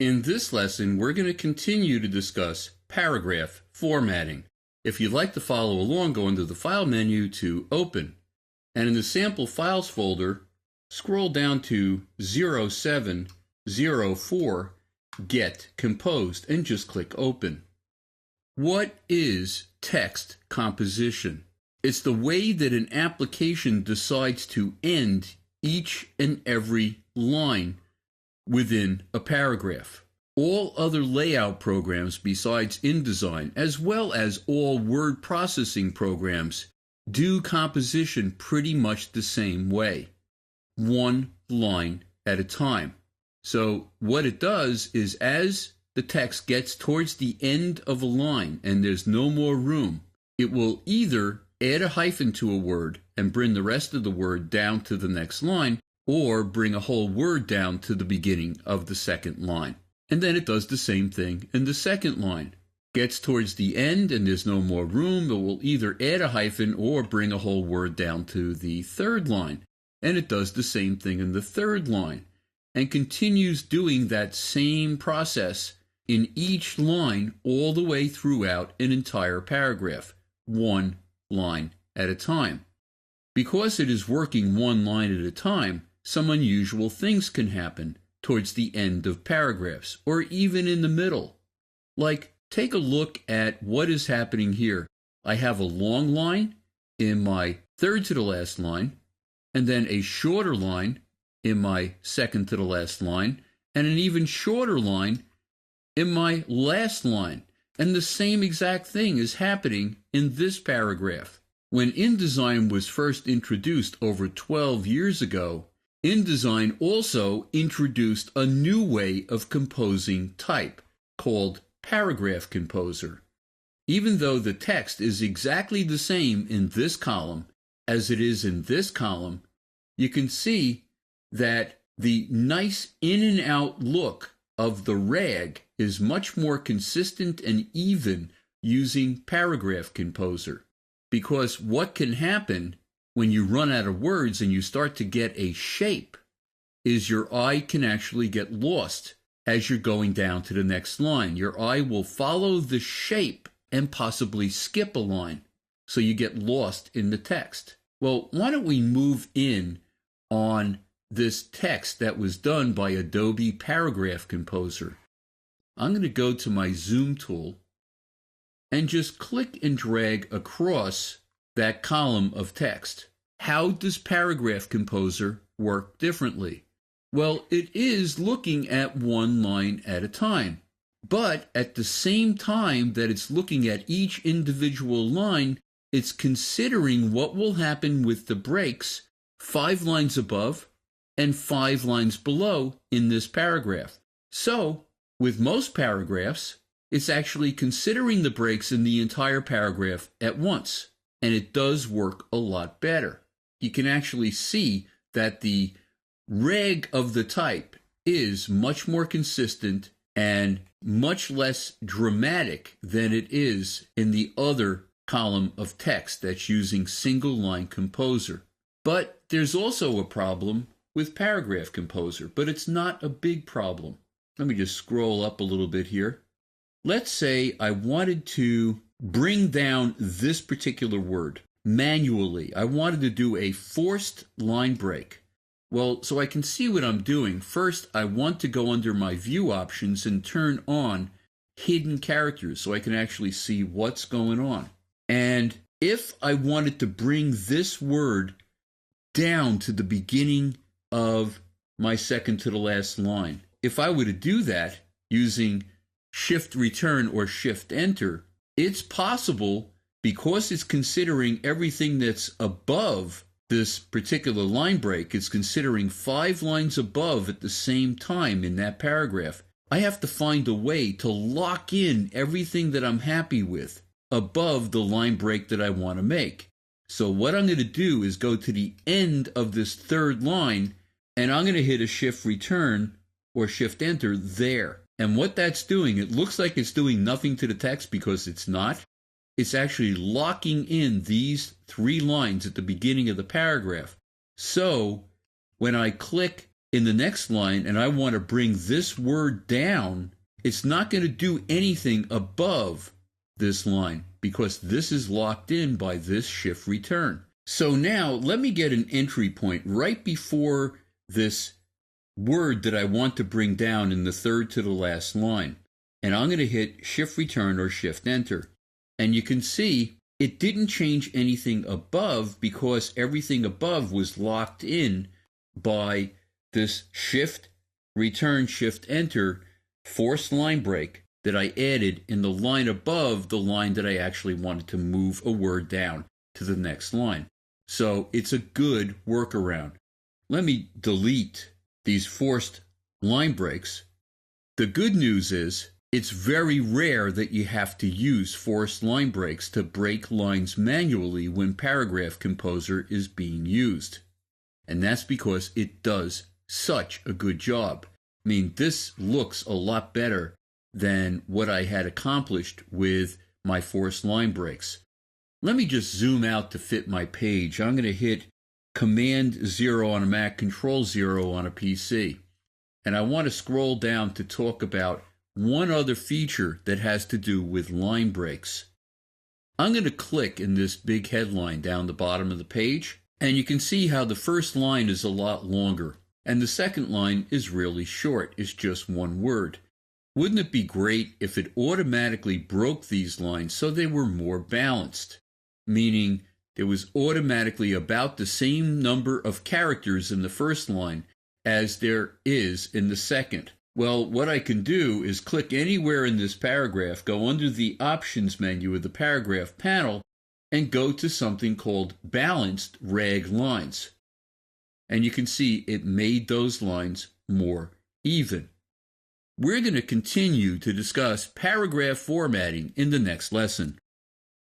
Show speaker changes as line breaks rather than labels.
In this lesson, we're going to continue to discuss paragraph formatting. If you'd like to follow along, go into the File menu to Open. And in the Sample Files folder, scroll down to 0704, Get Composed, and just click Open. What is text composition? It's the way that an application decides to end each and every line within a paragraph. All other layout programs besides InDesign, as well as all word processing programs, do composition pretty much the same way, one line at a time. So what it does is, as the text gets towards the end of a line and there's no more room, it will either add a hyphen to a word and bring the rest of the word down to the next line, or bring a whole word down to the beginning of the second line. And then it does the same thing in the second line. Gets towards the end and there's no more room, it will either add a hyphen or bring a whole word down to the third line. And it does the same thing in the third line, and continues doing that same process in each line all the way throughout an entire paragraph, one line at a time. Because it is working one line at a time, some unusual things can happen towards the end of paragraphs, or even in the middle. Like, take a look at what is happening here. I have a long line in my third to the last line, and then a shorter line in my second to the last line, and an even shorter line in my last line. And the same exact thing is happening in this paragraph. When InDesign was first introduced over 12 years ago, InDesign also introduced a new way of composing type called Paragraph Composer. Even though the text is exactly the same in this column as it is in this column, you can see that the nice in and out look of the rag is much more consistent and even using Paragraph Composer. Because what can happen when you run out of words and you start to get a shape is your eye can actually get lost as you're going down to the next line. Your eye will follow the shape and possibly skip a line, so you get lost in the text. Well, why don't we move in on this text that was done by Adobe Paragraph Composer. I'm going to go to my Zoom tool and just click and drag across that column of text. How does Paragraph Composer work differently? Well, it is looking at one line at a time, but at the same time that it's looking at each individual line, it's considering what will happen with the breaks 5 lines above and 5 lines below in this paragraph. So, with most paragraphs, it's actually considering the breaks in the entire paragraph at once. And it does work a lot better. You can actually see that the rag of the type is much more consistent and much less dramatic than it is in the other column of text that's using single line composer. But there's also a problem with Paragraph Composer, but it's not a big problem. Let me just scroll up a little bit here. Let's say I wanted to bring down this particular word manually. I wanted to do a forced line break. Well, so I can see what I'm doing. First, I want to go under my view options and turn on hidden characters so I can actually see what's going on. And if I wanted to bring this word down to the beginning of my second to the last line, if I were to do that using Shift Return or Shift Enter, it's possible, because it's considering everything that's above this particular line break. It's considering 5 lines above at the same time in that paragraph. I have to find a way to lock in everything that I'm happy with above the line break that I want to make. So what I'm going to do is go to the end of this third line, and I'm going to hit a Shift Return or Shift Enter there. And what that's doing, it looks like it's doing nothing to the text because it's not. It's actually locking in these 3 lines at the beginning of the paragraph. So when I click in the next line and I want to bring this word down, it's not going to do anything above this line because this is locked in by this shift return. So now let me get an entry point right before this word that I want to bring down in the third to the last line. And I'm going to hit shift return or shift enter. And you can see it didn't change anything above because everything above was locked in by this shift return shift enter forced line break that I added in the line above the line that I actually wanted to move a word down to the next line. So it's a good workaround. Let me delete these forced line breaks. The good news is it's very rare that you have to use forced line breaks to break lines manually when Paragraph Composer is being used. And that's because it does such a good job. I mean, this looks a lot better than what I had accomplished with my forced line breaks. Let me just zoom out to fit my page. I'm going to hit Command 0 on a Mac, Control 0 on a PC. And I want to scroll down to talk about one other feature that has to do with line breaks. I'm going to click in this big headline down the bottom of the page, and you can see how the first line is a lot longer, and the second line is really short. It's just one word. Wouldn't it be great if it automatically broke these lines so they were more balanced? Meaning there was automatically about the same number of characters in the first line as there is in the second. Well, what I can do is click anywhere in this paragraph, go under the Options menu of the Paragraph panel, and go to something called Balanced Rag Lines. And you can see it made those lines more even. We're going to continue to discuss paragraph formatting in the next lesson.